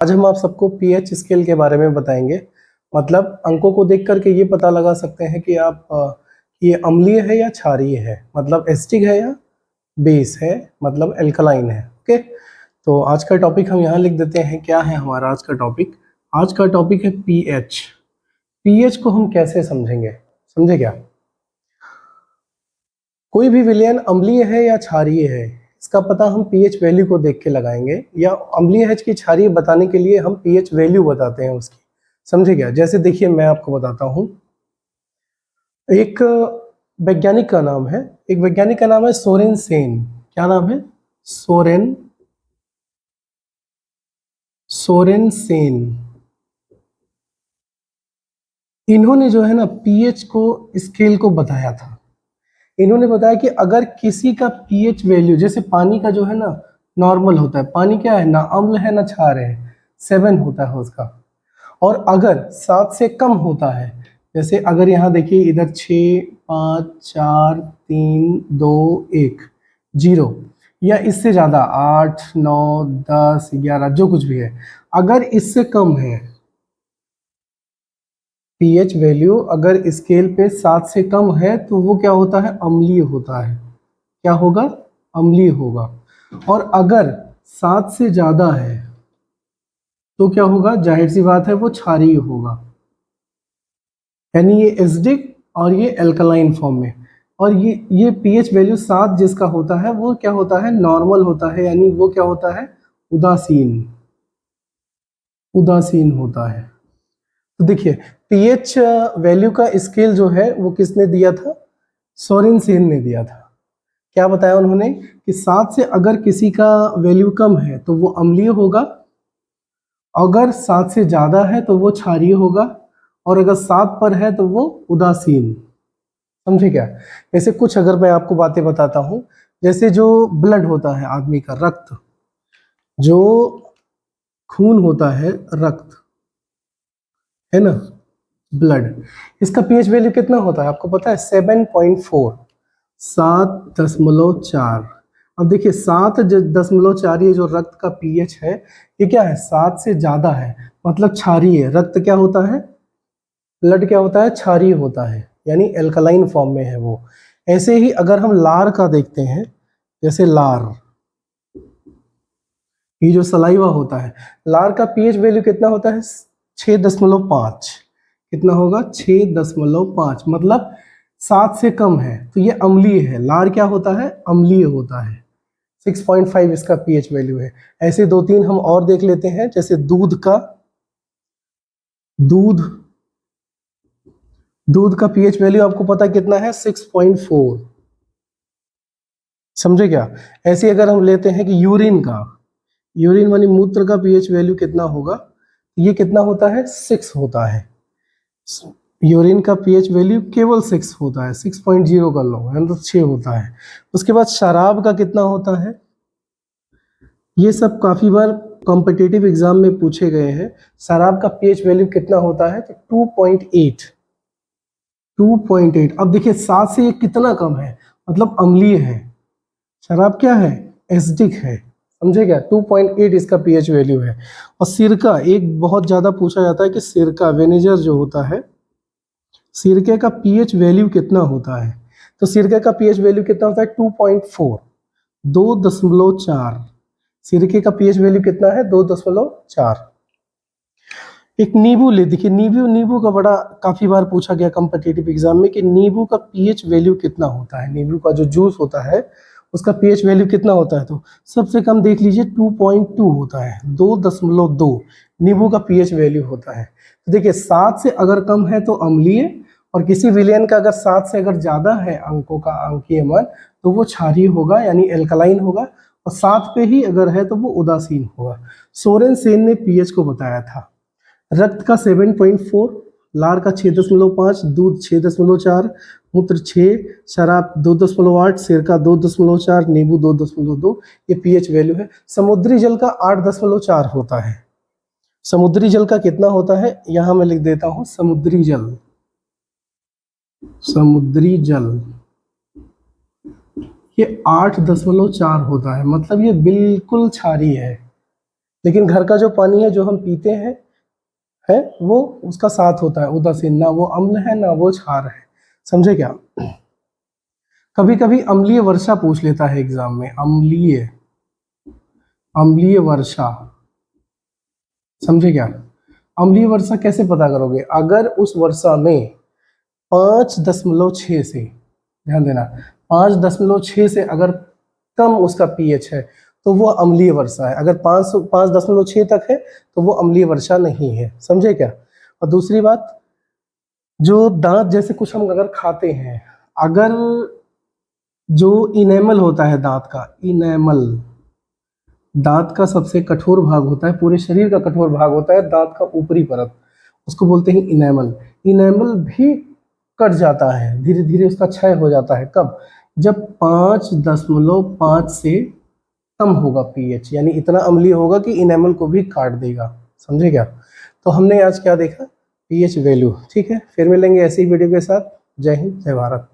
आज हम आप सबको पीएच स्केल के बारे में बताएंगे। मतलब अंकों को देख करके ये पता लगा सकते हैं कि आप ये अम्लीय है या क्षारीय है, मतलब एसिडिक है या बेस है, मतलब एल्कलाइन है। ओके, तो आज का टॉपिक हम यहाँ लिख देते हैं। क्या है हमारा आज का टॉपिक? आज का टॉपिक है पीएच। पीएच को हम कैसे समझेंगे, समझे क्या? कोई भी विलयन अम्लीय है या क्षारीय है, इसका पता हम पीएच वैल्यू को देख के लगाएंगे, या अम्लीय है कि क्षारीय बताने के लिए हम पीएच वैल्यू बताते हैं उसकी। समझे क्या? जैसे देखिए मैं आपको बताता हूँ। एक वैज्ञानिक का नाम है, एक वैज्ञानिक का नाम है सोरेन सेन। क्या नाम है? सोरेन सोरेन सेन। इन्होंने जो है ना पीएच को स्केल को बताया था। इन्होंने बताया कि अगर किसी का पीएच वैल्यू, जैसे पानी का जो है ना नॉर्मल होता है, पानी क्या है, ना अम्ल है ना क्षार है, 7 होता है उसका। और अगर 7 से कम होता है, जैसे अगर यहाँ देखिए इधर 6, 5, 4, 3, 2, 1, 0, या इससे ज़्यादा 8, 9, 10, 11 जो कुछ भी है, अगर इससे कम है पीएच वैल्यू, अगर स्केल पे 7 से कम है तो वो क्या होता है? अम्लीय होता है। क्या होगा? अम्लीय होगा। और अगर 7 से ज़्यादा है तो क्या होगा? जाहिर सी बात है वो क्षारीय होगा। यानी ये एसिडिक और ये एल्कलाइन फॉर्म में। और ये पीएच वैल्यू 7 जिसका होता है वो क्या होता है? नॉर्मल होता है, यानी वो क्या होता है? उदासीन। उदासीन होता है। तो देखिए पीएच वैल्यू का स्केल जो है वो किसने दिया था? सोरेन सेन ने दिया था। क्या बताया उन्होंने कि 7 से अगर किसी का वैल्यू कम है तो वो अम्लीय होगा, अगर 7 से ज़्यादा है तो वो क्षारीय होगा, और अगर 7 पर है तो वो उदासीन। समझे क्या? जैसे कुछ अगर मैं आपको बातें बताता हूँ, जैसे जो ब्लड होता है आदमी का, रक्त, जो खून होता है, रक्त है ना, ब्लड, इसका पीएच वैल्यू कितना होता है आपको पता है? 7.4, 7.4। अब देखिए 7.4 ये जो रक्त का पीएच है, ये क्या है? 7 से ज्यादा है, मतलब क्षारीय है। रक्त क्या होता है? ब्लड क्या होता है? क्षारीय होता है, यानी एल्कलाइन फॉर्म में है वो। ऐसे ही अगर हम लार का देखते हैं, जैसे लार, ये जो सलाइवा होता है, लार का पीएच वैल्यू कितना होता है? 6.5। कितना होगा? 6.5, मतलब 7 से कम है तो ये अम्लीय है। लार क्या होता है? अम्लीय होता है। 6.5 इसका पीएच वैल्यू है। ऐसे 2-3 हम और देख लेते हैं, जैसे दूध का, दूध दूध का पीएच वैल्यू आपको पता कितना है? 6.4। समझे क्या? ऐसे अगर हम लेते हैं कि यूरिन का, यूरिन मानी मूत्र का पीएच वैल्यू कितना होगा? ये कितना होता है? 6 होता है। यूरिन का पीएच वैल्यू केवल 6 होता है, 6.0 कर लो, यानी तो 6 होता है। उसके बाद शराब का कितना होता है? ये सब काफी बार कॉम्पिटिटिव एग्जाम में पूछे गए हैं। शराब का पीएच वैल्यू कितना होता है? तो 2.8। 2.8। अब देखिए 7 से ये कितना कम है, मतलब अम्लीय है। शराब क्या है? एसिडिक है। समझे क्या? 2.8 इसका पीएच वैल्यू है। और सिरका, एक बहुत ज्यादा पूछा जाता है कि सिरका, विनेगर जो होता है, सिरके का पीएच वैल्यू कितना होता है? तो सिरके का पीएच वैल्यू कितना होता है? 2.4, 2.4। सिरके का पीएच वैल्यू कितना है? 2.4। एक नींबू ले, देखिए नींबू, नींबू का बड़ा काफी बार पूछा गया कॉम्पिटिटिव एग्जाम में कि नींबू का पीएच वैल्यू कितना होता है। नींबू का जो जूस होता है उसका पीएच वैल्यू कितना होता है? तो सबसे कम देख लीजिए 2.2 होता है, 2.2 नींबू का पीएच वैल्यू होता है। तो देखिए 7 से अगर कम है तो अम्लीय, और किसी विलयन का अगर 7 से अगर ज्यादा है अंकों का अंकीय मान, तो वो क्षारीय होगा, यानी एल्कलाइन होगा। और 7 पे ही अगर है तो वो उदासीन होगा। सोरेन सेन ने पीएच को बताया था। रक्त का 7.4, लार का 6.5, दूध 6.4, मूत्र 6, शराब 2.8, सिर का 2.4, नींबू 2.2, ये पीएच वैल्यू है। समुद्री जल का 8.4 होता है। समुद्री जल का कितना होता है? यहां मैं लिख देता हूं, समुद्री जल, समुद्री जल ये 8.4 होता है, मतलब ये बिल्कुल क्षारीय है। लेकिन घर का जो पानी है जो हम पीते हैं है वो उसका साथ होता है उदासीन, ना वो अम्ल है ना वो क्षार है। समझे क्या? कभी कभी अम्लीय वर्षा पूछ लेता है एग्जाम में, अम्लीय अम्लीय वर्षा। समझे क्या? अम्लीय वर्षा कैसे पता करोगे? अगर उस वर्षा में 5.6 से, ध्यान देना, 5.6 से अगर कम उसका पीएच है तो वो अम्लीय वर्षा है। अगर 5.6 तक है तो वो अम्लीय वर्षा नहीं है। समझे क्या? और दूसरी बात, जो दांत जैसे कुछ हम अगर खाते हैं, अगर जो इनेमल होता है दांत का, इनेमल दांत का सबसे कठोर भाग होता है, पूरे शरीर का कठोर भाग होता है दांत का ऊपरी परत, उसको बोलते हैं इनेमल। इनेमल भी कट जाता है, धीरे धीरे उसका क्षय हो जाता है। कब? जब 5.5 से कम होगा पीएच, यानी इतना अम्लीय होगा कि इनेमल को भी काट देगा। समझे क्या? तो हमने आज क्या देखा? PH value. ठीक है, फिर मिलेंगे ऐसी वीडियो के साथ। जय हिंद, जय भारत।